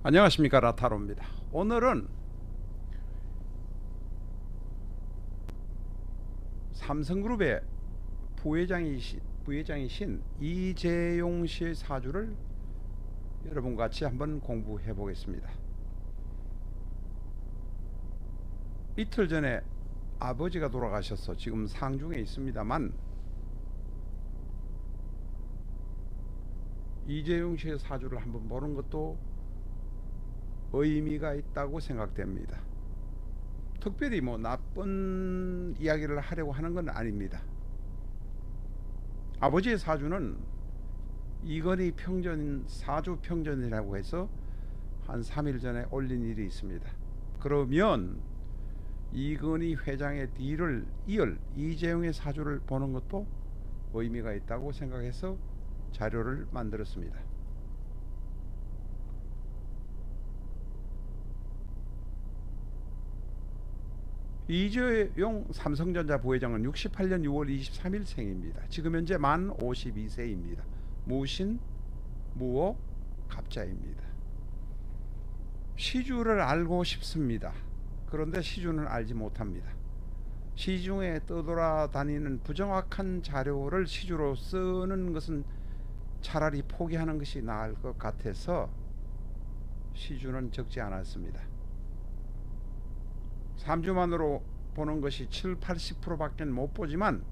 안녕하십니까, 라타로입니다. 오늘은 삼성그룹의 부회장이신 이재용 씨의 사주를 여러분과 같이 한번 공부해 보겠습니다. 이틀 전에 아버지가 돌아가셔서 지금 상중에 있습니다만, 이재용 씨의 사주를 한번 보는 것도 의미가 있다고 생각됩니다. 특별히 나쁜 이야기를 하려고 하는 건 아닙니다. 아버지의 사주는 이건희 평전, 사주 평전이라고 해서 한 3일 전에 올린 일이 있습니다. 그러면 이건희 회장의 뒤를 이을 이재용의 사주를 보는 것도 의미가 있다고 생각해서 자료를 만들었습니다. 이재용 삼성전자 부회장은 68년 6월 23일 생입니다. 지금 현재 만 52세입니다. 무신, 무오, 갑자입니다. 시주를 알고 싶습니다. 그런데 시주는 알지 못합니다. 시중에 떠돌아다니는 부정확한 자료를 시주로 쓰는 것은 차라리 포기하는 것이 나을 것 같아서 시주는 적지 않았습니다. 3주만으로 보는 것이 70~80% 밖에 못 보지만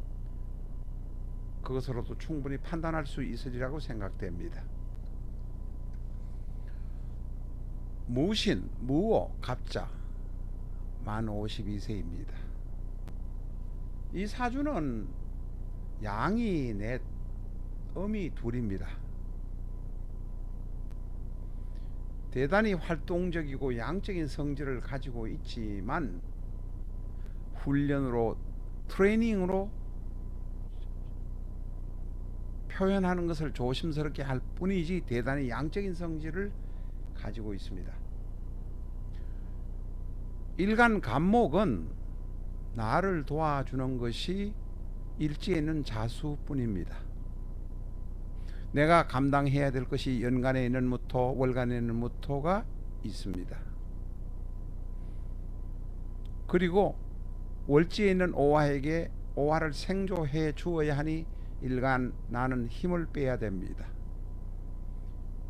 그것으로도 충분히 판단할 수 있으리라고 생각됩니다. 무신, 무오, 갑자, 만 52세입니다. 이 사주는 양이 넷, 음이 둘입니다. 대단히 활동적이고 양적인 성질을 가지고 있지만 훈련으로, 트레이닝으로 표현하는 것을 조심스럽게 할 뿐이지 대단히 양적인 성질을 가지고 있습니다. 일간 간목은 나를 도와주는 것이 일지에 있는 자수뿐입니다. 내가 감당해야 될 것이 연간에 있는 무토, 월간에 있는 무토가 있습니다. 그리고 월지에 있는 오화에게 오화를 생조해 주어야 하니 일간 나는 힘을 빼야 됩니다.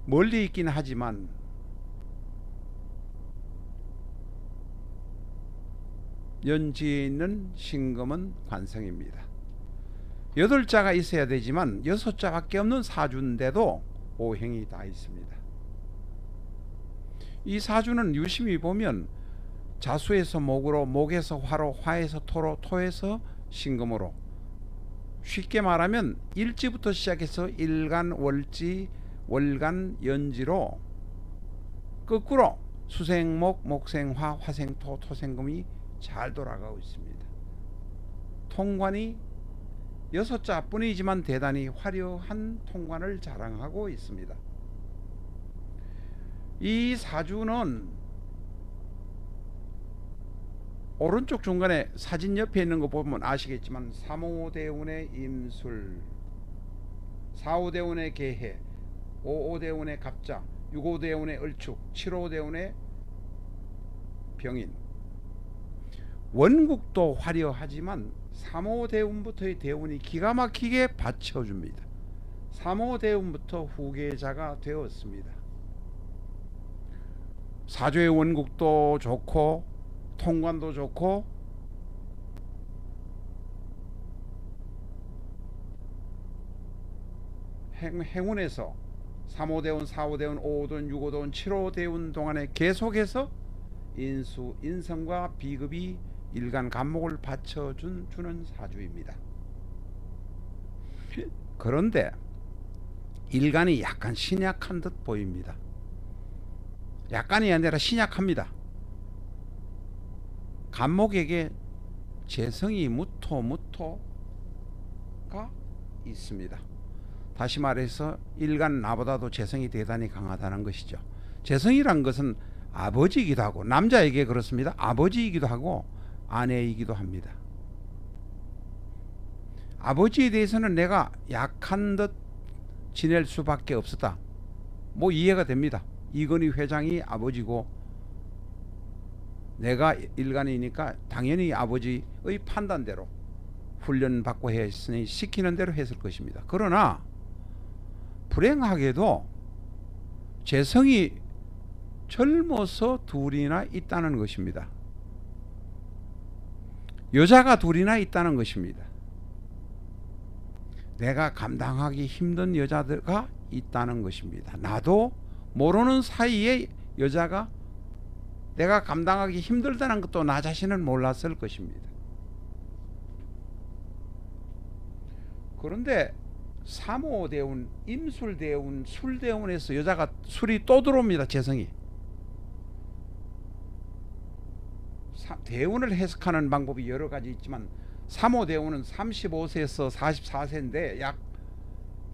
멀리 있긴 하지만 연지에 있는 신금은 관성입니다. 8자가 있어야 되지만 6자밖에 없는 사주인데도 오행이 다 있습니다. 이 사주는 유심히 보면 자수에서 목으로, 목에서 화로, 화에서 토로, 토에서 신금으로, 쉽게 말하면 일지부터 시작해서 일간, 월지, 월간, 연지로 거꾸로 수생목, 목생화, 화생토, 토생금이 잘 돌아가고 있습니다. 통관이 6자 뿐이지만 대단히 화려한 통관을 자랑하고 있습니다. 이 사주는 오른쪽 중간에 사진 옆에 있는 거 보면 아시겠지만 3호대운의 임술, 4호대운의 개해, 5호대운의 갑자, 6호대운의 을축, 7호대운의 병인. 원국도 화려하지만 3호 대운부터의 대운이 기가 막히게 받쳐줍니다. 3호 대운부터 후계자가 되었습니다. 사주의 원국도 좋고 통관도 좋고 행운에서 3호 대운, 4호 대운, 5호 대운, 6호 대운, 7호 대운 동안에 계속해서 인수, 인성과 비급이 일간 간목을 받쳐주는 사주입니다. 그런데 일간이 약간 신약한 듯 보입니다. 약간이 아니라 신약합니다. 간목에게 재성이 무토가 있습니다. 다시 말해서 일간 나보다도 재성이 대단히 강하다는 것이죠. 재성이란 것은 아버지이기도 하고, 남자에게 그렇습니다. 아버지이기도 하고 아내이기도 합니다. 아버지에 대해서는 내가 약한 듯 지낼 수밖에 없었다. 뭐 이해가 됩니다. 이건희 회장이 아버지고 내가 일간이니까 당연히 아버지의 판단대로 훈련받고 했으니 시키는 대로 했을 것입니다. 그러나 불행하게도 재성이 젊어서 둘이나 있다는 것입니다. 여자가 둘이나 있다는 것입니다. 내가 감당하기 힘든 여자가 있다는 것입니다. 나도 모르는 사이에 여자가 내가 감당하기 힘들다는 것도 나 자신은 몰랐을 것입니다. 그런데 사모대운, 임술대운, 술대운에서 여자가 술이 또 들어옵니다. 재성이. 대운을 해석하는 방법이 여러 가지 있지만 사모대운은 35세에서 44세인데 약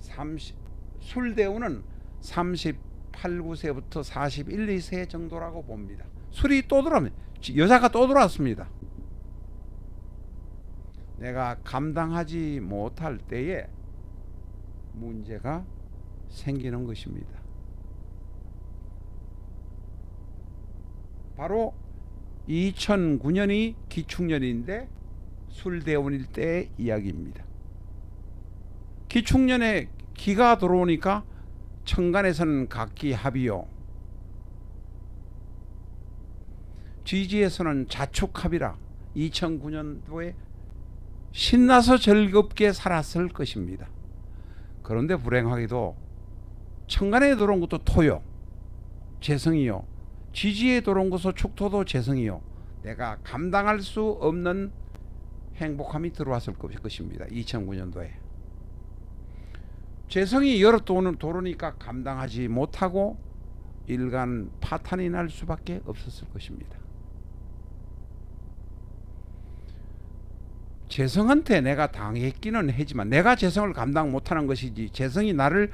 30, 술대운은 38, 9세부터 41, 2세 정도라고 봅니다. 술이 또 들어옵니다. 여자가 또 들어왔습니다. 내가 감당하지 못할 때에 문제가 생기는 것입니다. 바로 2009년이 기축년인데 술대운일 때의 이야기입니다. 기축년에 기가 들어오니까 천간에서는 각기합이요, 지지에서는 자축합이라 2009년도에 신나서 즐겁게 살았을 것입니다. 그런데 불행하게도 천간에 들어온 것도 토요, 재성이요, 지지에 들어온 것도 축토도 재성이요, 내가 감당할 수 없는 행복함이 들어왔을 것입니다. 2009년도에 재성이 여러 도르니까 감당하지 못하고 일간 파탄이 날 수밖에 없었을 것입니다. 재성한테 내가 당했기는 하지만 내가 재성을 감당 못하는 것이지 재성이 나를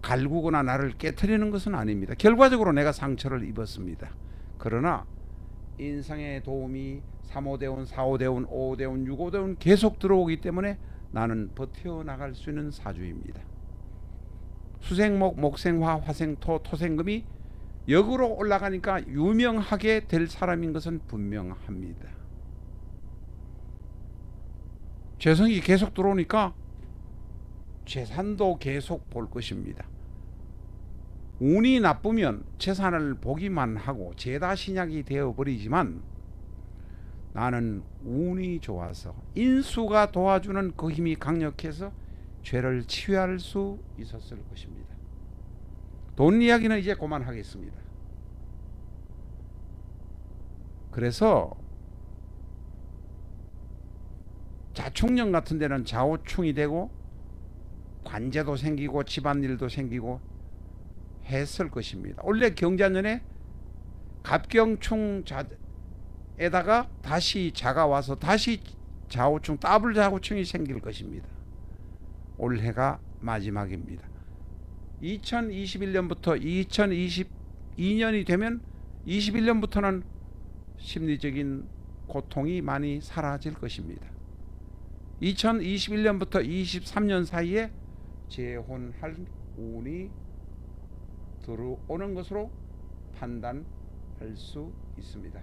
갈구거나 나를 깨트리는 것은 아닙니다. 결과적으로 내가 상처를 입었습니다. 그러나 인상의 도움이 3호대운, 4호대운, 5호대운, 6호대운 계속 들어오기 때문에 나는 버텨나갈 수 있는 사주입니다. 수생목, 목생화, 화생토, 토생금이 역으로 올라가니까 유명하게 될 사람인 것은 분명합니다. 재성이 계속 들어오니까 재산도 계속 볼 것입니다. 운이 나쁘면 재산을 보기만 하고 죄다신약이 되어버리지만 나는 운이 좋아서 인수가 도와주는 그 힘이 강력해서 죄를 치유할 수 있었을 것입니다. 돈 이야기는 이제 그만하겠습니다. 그래서 자축년 같은 데는 좌우충이 되고 관제도 생기고 집안일도 생기고 했을 것입니다. 원래 경자년에 갑경충에다가 다시 자가 와서 다시 좌우충, 더블 좌우충이 생길 것입니다. 올해가 마지막입니다. 2021년부터 2022년이 되면 21년부터는 심리적인 고통이 많이 사라질 것입니다. 2021년부터 23년 사이에 재혼할 운이 들어오는 것으로 판단할 수 있습니다.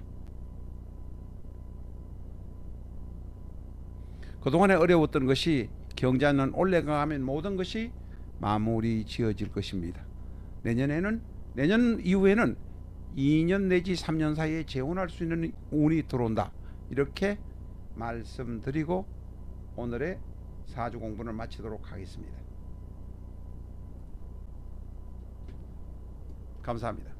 그동안에 어려웠던 것이 경자년 올라가면 모든 것이 마무리 지어질 것입니다. 내년 이후에는 2년 내지 3년 사이에 재혼할 수 있는 운이 들어온다. 이렇게 말씀드리고 오늘의 사주 공부를 마치도록 하겠습니다. 감사합니다.